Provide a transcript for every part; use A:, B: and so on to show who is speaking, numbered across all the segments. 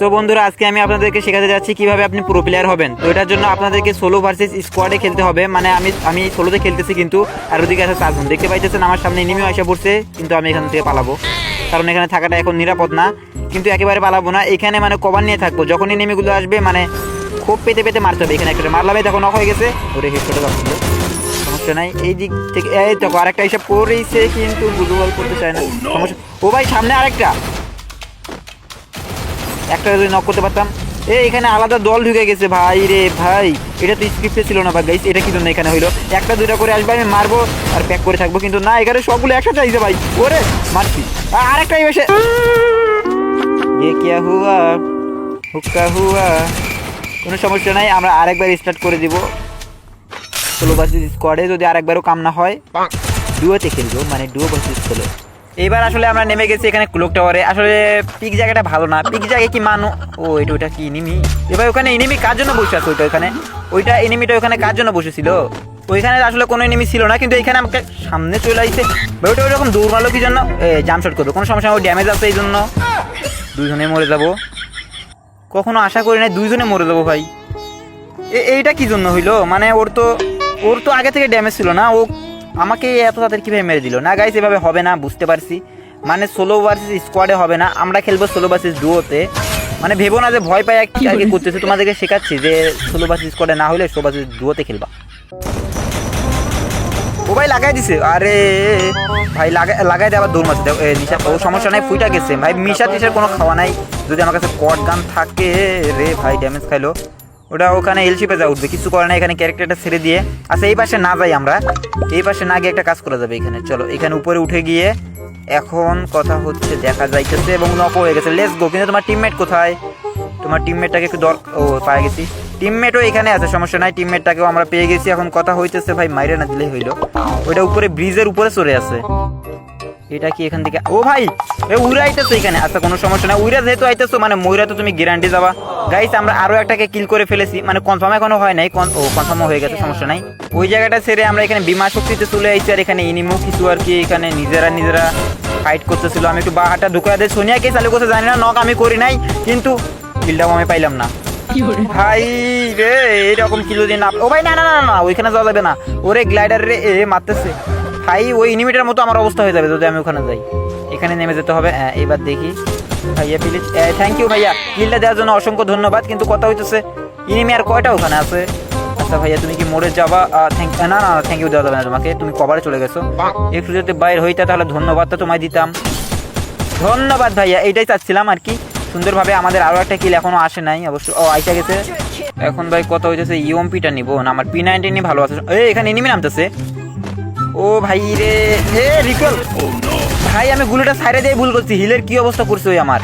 A: তো বন্ধুরা আজকে আমি আপনাদেরকে শেখাতে যাচ্ছি কিভাবে আপনি প্রো প্লেয়ার হবেন। তো এটার জন্য আপনাদেরকে সোলো ভার্সেস স্কোয়াডে খেলতে হবে। মানে আমি সোলোতে খেলতেছি, কিন্তু আর ওদিকে আছে চারজন। দেখতে পাইতেছেন আমার সামনে এনিমিও এসে পড়ছে, কিন্তু আমি এখান থেকে পালাবো, কারণ এখানে থাকাটা এখন নিরাপদ না। কিন্তু একেবারে পালাবো না, এখানে মানে কভার নিয়ে থাকবো। যখন এনিমিগুলো আসবে মানে খুব পেতে পেতে মারতে হবে। এখানে একটা মারলামে তখন নক হয়ে গেছে, ওরে হেডশটে যাচ্ছিল, সমস্যা নাই। এই দিক থেকে এই তো আরেকটা হিসাব করেইছে, কিন্তু গুলো বল করতে চায় না, সমস্যা। ও ভাই সামনে আরেকটা, একটা যদি নক করতে পারতাম। এখানে আলাদা দল ঢুকে গেছে ভাই রে ভাই, এটা তো স্ক্রিপ্টে ছিল না বা গাইস, এটা কি জন্য এখানে হইলো? একটা দুইটা করে আসবে, আমি মারবো আর প্যাক করে থাকবো, কিন্তু না, এখানে সবগুলো একসাথে আইছে ভাই। ওরে মারছি, আরেকটাই এসে ये क्या हुआ হুক্কা হুয়া। কোনো সমস্যা নাই, আমরা আরেকবার স্টার্ট করে দিব সোলো ভার্সেস স্কোয়াডে। যদি আরেকবারও কাম না হয় ডুয়োতে খেলবো, মানে ডুয়ো ভার্সেস সোলো। এইবার আসলে আমরা নেমে গেছি এখানে ক্লক টাওয়ারে। আসলে পিক জায়গাটা ভালো না, পিক জায়গায় কি মানু ও এটা ওইটা কি এনিমি? এবার ওখানে এনিমি কার জন্য বসে আছে? ওইটা এনিমিটা ওখানে কার জন্য বসেছিল? ওইখানে আসলে কোনো এনিমি ছিল না, কিন্তু এখানে আমাকে সামনে চলে আসছে ভাই। ওইটা ওইরকম দৌড় মারলো কি জন্য? জাম্পশট করবে, কোনো সমস্যা, ওই ড্যামেজ আছে, এই জন্য দুইজনে মরে যাবো। কখনো আশা করি না দুইজনে মরে যাবো ভাই। এইটা কি জন্য হইলো? মানে ওর তো আগে থেকে ড্যামেজ ছিল না, ও আমাকে এত তাড়াতাড়ি কীভাবে মেরে দিল? না গাইস, এভাবে হবে না, বুঝতে পারছি। মানে সোলো ভার্সেস স্কোয়াডে হবে না, আমরা খেলবো সোলো ভার্সেস ডুয়োতে। মানে ভেবো না যে ভয় পাই আগে করতেছে, তোমাদেরকে শেখাচ্ছি যে সোলো ভার্সেস স্কোয়াডে না হলে সোলো ভার্সেস ডুয়োতে খেলবা। ও ভাই লাগাই দিছে, আরে ভাই লাগাই দিয়ে আবার দৌড় মারছে। নিশা ও সমস্যা নাই, ফুইটা গেছে ভাই। মিশা টিশার কোনো খাওয়া নাই, যদি আমার কাছে কট গান থাকে রে ভাই। ড্যামেজ খাইলো ওটা, ওখানে এলশিপে যা উঠবে, কিছু করে না। এখানে ক্যারেক্টারটা ছেড়ে দিয়ে আচ্ছা এই পাশে না যাই আমরা, এই পাশে না গিয়ে একটা কাজ করা যাবে এখানে। চলো এখানে উপরে উঠে গিয়ে এখন কথা হচ্ছে, দেখা যাইতেছে এবং নক হয়ে গেছে, লেটস গো। কিন্তু তোমার টিমমেট কোথায়? তোমার টিমমেটটাকে একটু ও পায়ে গেছি, টিমমেটও এখানে আছে, সমস্যা নাই। টিমমেটটাকেও আমরা পেয়ে গেছি। এখন কথা হইতেছে ভাই, মাইরে না দিলেই হইলো। ওইটা উপরে ব্রিজের উপরে চলে আছে। এটা কি এখান থেকে? ও ভাই উইরা আইতেছো এখানে, আচ্ছা কোনো সমস্যা নাই। উইরা যেহেতু আইতেছো মানে মইরা তো তুমি গ্যারান্টি যাবা। গাইস আমরা আরো একটাকে কিল করে ফেলেছি, মানে কনফার্ম এখনো হয় নাই, কনফার্ম হয়ে গেছে, সমস্যা নাই। ওই জায়গাটা ছেড়ে আমরা এখানে বিমা শক্তিতে চলে আইছি। আর এখানে এনিমো কিছু আর কি এখানে নিজেরা ফাইট করতেছিল। আমি একটু বাহাটা ঢুকে দিয়ে সোনিয়াকে চালু করতে জানি না, নক আমি করি নাই, কিন্তু কিলটাও আমি পাইলাম না ভাই রে। এইরকম কিল দিন না, ও ভাই না না না না, ওইখানে যাওয়া যাবে না। ওরে গ্লাইডার রে মারতেছে ভাই, ওই এনিমিটার মতো আমার অবস্থা হয়ে যাবে যদি আমি ওখানে যাই। এখানে নেমে যেতে হবে। এবার দেখি ভাইয়া প্লিজ, থ্যাংক ইউ ভাইয়া, কিলটা দেওয়ার জন্য অসংখ্য ধন্যবাদ। কিন্তু কথা হইতেছে এনিমি আর কয়টা ওখানে আছে? আচ্ছা ভাইয়া তুমি কি মরে যাবা? না না থ্যাংক ইউ দেওয়া যাবে না তোমাকে, তুমি কভারে চলে গেছো। একটু যদি বাইর হইতা তাহলে ধন্যবাদটা তোমায় দিতাম। ধন্যবাদ ভাইয়া, এইটাই চাচ্ছিলাম আর কি। সুন্দরভাবে আমাদের আরো একটা কিল এখনো আসে নাই অবশ্য, ও আইসা গেছে। এখন ভাই কথা হইতেছে ইউএমপিটা নিবো না আমার P90 নিয়ে ভালো আছে। এখানে এনিমি নামতেছে, ও ভাই রে, রিকল ভাই। আমি গুলিটা সাইডে দিয়ে ভুল করছি, হিলের কি অবস্থা করছে ওই আমার।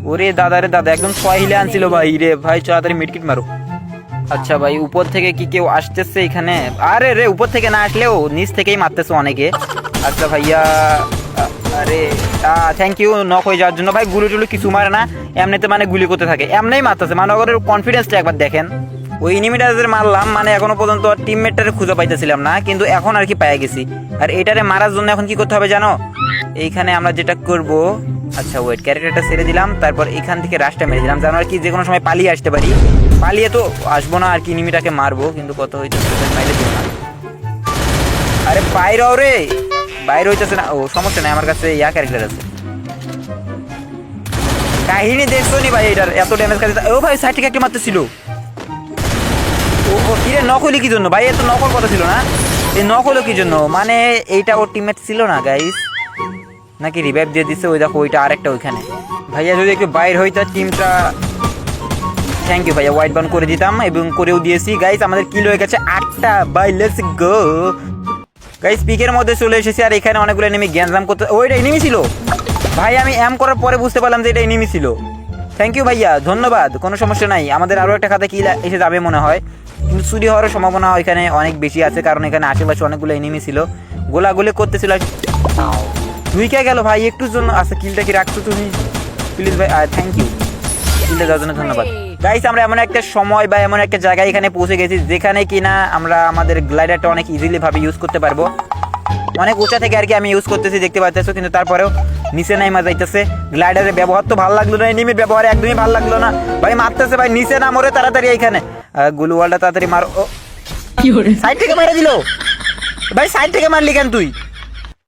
A: ওরে দাদা রে দাদা, একদম 6 হিলে আনছিল ভাই রে ভাই। তাড়াতাড়ি মিডকিট মারো। আচ্ছা ভাই উপর থেকে কি কেউ আসতেছে এখানে? আরে রে উপর থেকে না আসলেও নিচ থেকেই মারতেছে অনেকে। আচ্ছা ভাইয়া, আরে থ্যাংক ইউ নক হয়ে যাওয়ার জন্য ভাই। গুলি টুলি কিছু মারে না, এমনিতে মানে গুলি করতে থাকে, এমনিই মারতেছে। মানে ওদের কনফিডেন্সটা একবার দেখেন। ওই এনিমিটারে মারলাম, মানে এখনো পর্যন্ত টিমমেটটারে খুঁজে পাইতেছিলাম না, কিন্তু এখন আর কি পেয়ে গেছি। আর এটারে মারার জন্য এখন কি করতে হবে জানো? এইখানে আমরা যেটা করব, আচ্ছা ওয়েট, ক্যারেক্টারটা ছেড়ে দিলাম, তারপর এখান থেকে রাশটা মেরে দিলাম, যেন আর কি যে কোনো সময় পালিয়ে আসতে পারি। পালিয়ে তো আসবো না আর কি, এনিমিটাকে মারবো, কিন্তু কত হইতেছে মাইরে দিব না। আরে বাইরে রে, বাইরে হইতেছে না। ও সমস্যা নাই, আমার কাছে ইয়া ক্যারেক্টার আছে। কাহিনী দেখছো নি ভাই এটার, এত ড্যামেজ খাইতে। ও ভাই সাইড থেকে একটা মারতেছিল। ও কিরে নক হইলি কি জন্য ভাই? এত নক হওয়ার কথা ছিল না, এই নক হলো কি জন্য? মানে এইটা ওর টিমমেট ছিল না গাইস, নাকি রিভাইভ দিয়ে দিচ্ছে? ওই দেখো ওইটা আরেকটা ওইখানে। ভাইয়া যদি একটু বাইর হইতা টিমটা, থ্যাংক ইউ ভাইয়া, হোয়াইট বান করে দিতাম এবং করেও দিয়েছি। গাইস আমাদের কিল হয়ে গেছে 8টা বাই, লেটস গো গাইস। পিকের মধ্যে চলে এসেছি, আর এখানে অনেকগুলো এনিমি গ্যাঞ্জাম করতে। ওইটা এনিমি ছিল ভাই, আমি এম করার পরে বুঝতে পারলাম যে এটা এনিমি ছিল। থ্যাংক ইউ ভাইয়া, ধন্যবাদ, কোনো সমস্যা নাই। আমাদের আরও একটা খাতা কিল এসে যাবে মনে হয়, কিন্তু চুরি হওয়ার সম্ভাবনা এখানে অনেক বেশি আছে, কারণ এখানে আশেপাশে অনেকগুলো এনিমি ছিল, গোলাগুলি করতেছিল। ধুইকে গেল ভাই একটুর জন্য। আচ্ছা কিলটা কি রাখছো তুমি প্লিজ ভাই? থ্যাংক ইউ, কিলটা দেওয়ার জন্য ধন্যবাদ। গাইস আমরা এমন একটা সময় বা এমন একটা জায়গায় এখানে পৌঁছে গেছি যেখানে কিনা আমরা আমাদের গ্লাইডারটা অনেক ইজিলি ভাবে ইউজ করতে পারবো। অনেক উঁচা থেকে আর কি আমি ইউজ করতেছি, দেখতে পাচ্ছ, কিন্তু তারপরেও নিচে নাইমা যাইতেছে। গ্লাইডারের ব্যবহার তো ভালো লাগলো না, এনিমির ব্যবহার একদমই ভালো লাগলো না। ভাই মারতেছে ভাই, নিচে না মরে তাড়াতাড়ি এইখানে গুলু ওয়ালটা তাড়াতাড়ি মারো। সাইড থেকে মেরে দিল ভাই, সাইড থেকে মারলি কেন তুই?